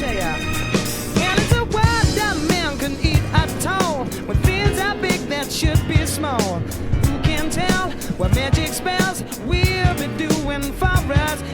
tell ya. And it's a word that man can eat at all. When things are big that should be small. Who can tell what magic spells we'll be doing for us?